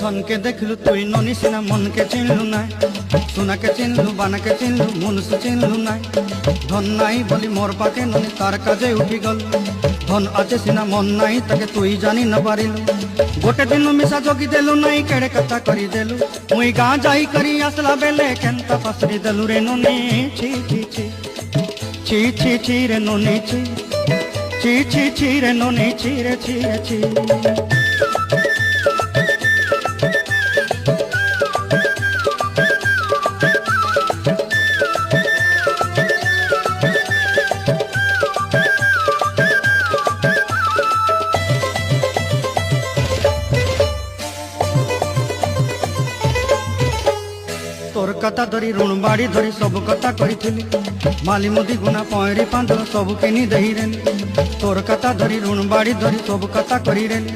ধনকে দেখলু তুই ননি সিনা মনকে চিনলু নাই, সোনাকে চিনলু বানাকে চিনলু মনুষ্য চিনলু নাই। ধন নাই বলি মোর পাকে ননি তার কাজে উঠি গল, ধন আছে সিনা মন নাই তাকে তুই জানি ন পারিলু। গোটে দিন মিশা জগি দেলু নাই কেড়ে কথা করি দেলু, মুই গাঁ যাই করি আসলা বেলে কেনতা পাসরি দেলু রে ননি। ছি ছি ছি ছি ছি ছি রে ননি ছি ছি ছি ছি রে ননি ছি রে ছি রে ছি। তোর কথা ধরি ঋণ বাড়ি ধরি সব কথা কইছিলি, মালি মুদি গুনা পয়রি পাঁদ সব কিনি দেই রেলি। তোর কথা ধরি ঋণ বাড়ি ধরি সব কথা করি রেলি।